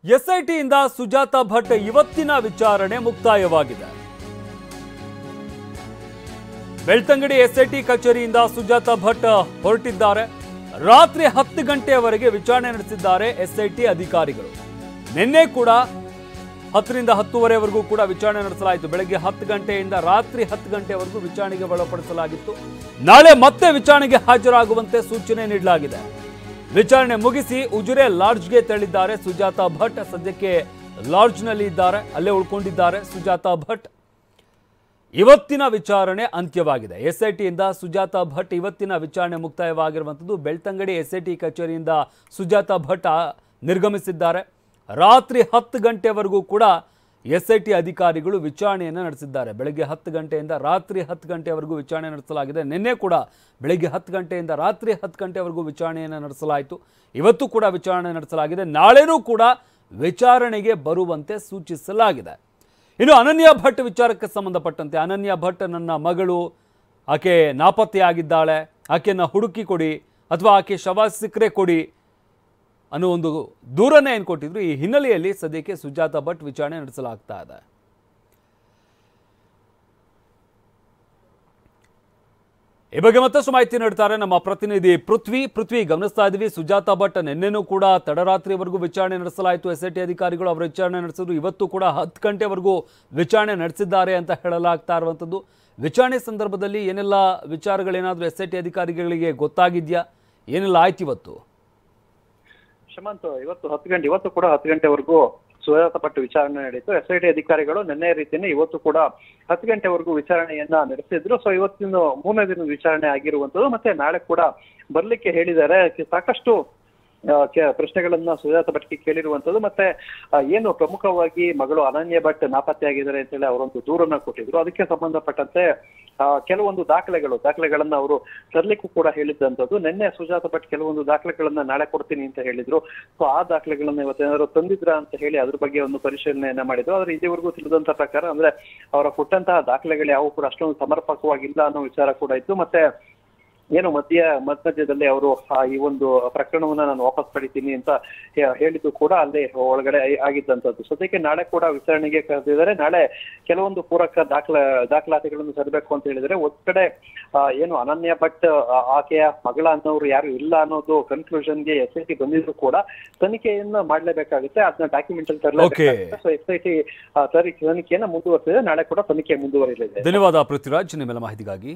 ಎಸ್ಐಟಿಯಿಂದ ಸುಜಾತಾ ಭಟ್ ಇವತ್ತಿನ ವಿಚಾರಣೆ ಮುಕ್ತಾಯವಾಗಿದೆ. ಬೆಳ್ತಂಗಡಿ ಎಸ್ಐಟಿ ಕಚೇರಿಯಿಂದ ಸುಜಾತಾ ಭಟ್ ಹೊರಟಿದ್ದಾರೆ. ರಾತ್ರಿ 10 ಗಂಟೆಯವರೆಗೆ ವಿಚಾರಣೆ ನಡೆಸಿದ್ದಾರೆ ಎಸ್ಐಟಿ ಅಧಿಕಾರಿಗಳು. ನಿನ್ನೆ ಕೂಡ 10 ರಿಂದ 10:30ವರೆಗೂ ಕೂಡ ವಿಚಾರಣೆ ನಡೆಸಲಾಯಿತು. ಬೆಳಗ್ಗೆ 10 ಗಂಟೆಯಿಂದ ರಾತ್ರಿ 10 ಗಂಟೆವರೆಗೂ ವಿಚಾರಣೆಗೆ ಒಳಪಡಿಸಲಾಗಿತ್ತು. ನಾಳೆ ಮತ್ತೆ ವಿಚಾರಣೆಗೆ ಹಾಜರಾಗುವಂತೆ ಸೂಚನೆ ನೀಡಲಾಗಿದೆ. ವಿಚಾರಣೆ ಮುಗಿಸಿ ಉಜಿರೆ ಲಾಡ್ಜ್ಗೆ ತೆರಳಿದ್ದಾರೆ ಸುಜಾತಾ ಭಟ್. ಸದ್ಯಕ್ಕೆ ಲಾಡ್ಜ್ನಲ್ಲಿ ಇದ್ದಾರೆ, ಅಲ್ಲೇ ಉಳ್ಕೊಂಡಿದ್ದಾರೆ ಸುಜಾತಾ ಭಟ್. ಇವತ್ತಿನ ವಿಚಾರಣೆ ಅಂತ್ಯವಾಗಿದೆ. ಎಸ್ಐಟಿಯಿಂದ ಸುಜಾತಾ ಭಟ್ ಇವತ್ತಿನ ವಿಚಾರಣೆ ಮುಕ್ತಾಯವಾಗಿರುವಂಥದ್ದು. ಬೆಳ್ತಂಗಡಿ ಎಸ್ಐಟಿ ಕಚೇರಿಯಿಂದ ಸುಜಾತಾ ಭಟ್ ನಿರ್ಗಮಿಸಿದ್ದಾರೆ. ರಾತ್ರಿ 10 ಗಂಟೆವರೆಗೂ ಕೂಡ ಎಸ್ಐಟಿ ಅಧಿಕಾರಿಗಳು ವಿಚಾರಣೆಯನ್ನು ನಡೆಸಿದ್ದಾರೆ. ಬೆಳಗ್ಗೆ 10 ಗಂಟೆಯಿಂದ ರಾತ್ರಿ 10 ಗಂಟೆವರೆಗೂ ವಿಚಾರಣೆ ನಡೆಸಲಾಗಿದೆ. ನಿನ್ನೆ ಕೂಡ ಬೆಳಗ್ಗೆ 10 ಗಂಟೆಯಿಂದ ರಾತ್ರಿ 10 ಗಂಟೆವರೆಗೂ ವಿಚಾರಣೆಯನ್ನು ನಡೆಸಲಾಯಿತು. ಇವತ್ತು ಕೂಡ ವಿಚಾರಣೆ ನಡೆಸಲಾಗಿದೆ. ನಾಳೆನೂ ಕೂಡ ವಿಚಾರಣೆಗೆ ಬರುವಂತೆ ಸೂಚಿಸಲಾಗಿದೆ. ಇನ್ನು ಅನನ್ಯ ಭಟ್ ವಿಚಾರಕ್ಕೆ ಸಂಬಂಧಪಟ್ಟಂತೆ, ಅನನ್ಯ ಭಟ್ ನನ್ನ ಮಗಳು, ಆಕೆ ನಾಪತ್ತೆಯಾಗಿದ್ದಾಳೆ, ಆಕೆಯನ್ನು ಹುಡುಕಿ ಕೊಡಿ ಅಥವಾ ಆಕೆ ಶವ ಸಿಕ್ಕರೆ ಕೊಡಿ ಅನ್ನೋ ಒಂದು ದೂರನ್ನೇ ಏನು ಕೊಟ್ಟಿದ್ರು. ಈ ಹಿನ್ನೆಲೆಯಲ್ಲಿ ಸದ್ಯಕ್ಕೆ ಸುಜಾತಾ ಭಟ್ ವಿಚಾರಣೆ ನಡೆಸಲಾಗ್ತಾ ಇದೆ. ಈ ಬಗ್ಗೆ ಮತ್ತಷ್ಟು ಮಾಹಿತಿ ನೀಡ್ತಾರೆ ನಮ್ಮ ಪ್ರತಿನಿಧಿ ಪೃಥ್ವಿ. ಗಮನಿಸ್ತಾ ಇದ್ವಿ, ಸುಜಾತಾ ಭಟ್ ನಿನ್ನೆನೂ ಕೂಡ ತಡರಾತ್ರಿವರೆಗೂ ವಿಚಾರಣೆ ನಡೆಸಲಾಯಿತು. ಎಸ್ಐಟಿ ಅಧಿಕಾರಿಗಳು ಅವರ ವಿಚಾರಣೆ ನಡೆಸಿದ್ರು. ಇವತ್ತು ಕೂಡ 10 ಗಂಟೆವರೆಗೂ ವಿಚಾರಣೆ ನಡೆಸಿದ್ದಾರೆ ಅಂತ ಹೇಳಲಾಗ್ತಾ ಇರುವಂಥದ್ದು. ವಿಚಾರಣೆ ಸಂದರ್ಭದಲ್ಲಿ ಏನೆಲ್ಲ ವಿಚಾರಗಳೇನಾದರೂ ಎಸ್ಐಟಿ ಅಧಿಕಾರಿಗಳಿಗೆ ಗೊತ್ತಾಗಿದೆಯಾ? ಏನೆಲ್ಲ ಆಯ್ತು ಇವತ್ತು? ಶಮಂತ್, ಇವತ್ತು ಕೂಡ 10 ಗಂಟೆವರೆಗೂ ಸುಜಾತಾ ಭಟ್ ವಿಚಾರಣೆ ನಡೆಯಿತು. ಎಸ್ಐಟಿ ಅಧಿಕಾರಿಗಳು ನಿನ್ನೆ ರೀತಿಯೇ ಇವತ್ತು ಕೂಡ 10 ಗಂಟೆವರೆಗೂ ವಿಚಾರಣೆಯನ್ನ ನಡೆಸಿದ್ರು. ಸೊ ಇವತ್ತಿನ 3ನೇ ದಿನದ ವಿಚಾರಣೆ ಆಗಿರುವಂತದ್ದು. ಮತ್ತೆ ನಾಳೆ ಕೂಡ ಬರ್ಲಿಕ್ಕೆ ಹೇಳಿದ್ದಾರೆ. ಸಾಕಷ್ಟು ಪ್ರಶ್ನೆಗಳನ್ನ ಸುಜಾತಾ ಭಟ್ಗೆ ಕೇಳಿರುವಂತದ್ದು. ಮತ್ತೆ ಏನು ಪ್ರಮುಖವಾಗಿ ಮಗಳು ಅನನ್ಯ ಭಟ್ ನಾಪತ್ತೆಯಾಗಿದ್ದಾರೆ ಅಂತ ಹೇಳಿ ಅವರೊಂದು ದೂರನ್ನ ಕೊಟ್ಟಿದ್ರು. ಅದಕ್ಕೆ ಸಂಬಂಧಪಟ್ಟಂತೆ ಕೆಲವೊಂದು ದಾಖಲೆಗಳನ್ನ ಅವರು ತರ್ಲಿಕ್ಕೂ ಕೂಡ ಹೇಳಿದ್ದಂಥದ್ದು. ನಿನ್ನೆ ಸುಜಾತಾ ಭಟ್ ಕೆಲವೊಂದು ದಾಖಲೆಗಳನ್ನ ನಾಳೆ ಕೊಡ್ತೀನಿ ಅಂತ ಹೇಳಿದ್ರು. ಸೊ ಆ ದಾಖಲೆಗಳನ್ನ ಇವತ್ತೇನಾದ್ರು ತಂದಿದ್ರ ಅಂತ ಹೇಳಿ ಅದ್ರ ಬಗ್ಗೆ ಒಂದು ಪರಿಶೀಲನೆಯನ್ನ ಮಾಡಿದ್ರು. ಆದ್ರೆ ಇದುವರೆಗೂ ತಿಳಿದಂತ ಪ್ರಕಾರ ಅಂದ್ರೆ ಅವರ ಕೊಟ್ಟಂತಹ ದಾಖಲೆಗಳು ಯಾವ ಕೂಡ ಅಷ್ಟೊಂದು ಸಮರ್ಪಕವಾಗಿಲ್ಲ ಅನ್ನೋ ವಿಚಾರ ಕೂಡ ಇತ್ತು. ಮತ್ತೆ ಏನು ಮಧ್ಯದಲ್ಲಿ ಅವರು ಈ ಒಂದು ಪ್ರಕರಣವನ್ನ ನಾನು ವಾಪಸ್ ಪಡಿತೀನಿ ಅಂತ ಹೇಳಿದ್ದು ಕೂಡ ಅಲ್ಲೇ ಒಳಗಡೆ ಆಗಿದ್ದಂಥದ್ದು. ಸದ್ಯಕ್ಕೆ ನಾಳೆ ಕೂಡ ವಿಚಾರಣೆಗೆ ಕರೆದಿದ್ದಾರೆ. ನಾಳೆ ಕೆಲವೊಂದು ಪೂರಕ ದಾಖಲಾತಿಗಳನ್ನು ತರಬೇಕು ಅಂತ ಹೇಳಿದರೆ, ಒಂದ್ ಕಡೆ ಏನು ಅನನ್ಯ ಭಟ್ ಆಕೆಯ ಮಗಳ ಅನ್ನೋರು ಯಾರು ಇಲ್ಲ ಅನ್ನೋದು ಕನ್ಕ್ಲೂಷನ್ಗೆ ಎಸ್ಐಟಿ ಬಂದಿದ್ರು ಕೂಡ ತನಿಖೆಯನ್ನ ಮಾಡ್ಲೇಬೇಕಾಗುತ್ತೆ. ಅದನ್ನ ಡಾಕ್ಯುಮೆಂಟ್ ಅಲ್ಲಿ ತರಲೇಬೇಕಾಗುತ್ತೆ. ಸೊ ಎಸ್ಐಟಿ ತನಿಖೆಯನ್ನ ಮುಂದುವರೆಸಿದೆ. ನಾಳೆ ಕೂಡ ತನಿಖೆ ಮುಂದುವರಿಯಲಿದೆ. ಧನ್ಯವಾದ ಪೃಥ್ವಿರಾಜ್ ನಿಮ್ಮೆಲ್ಲ ಮಾಹಿತಿಗಾಗಿ.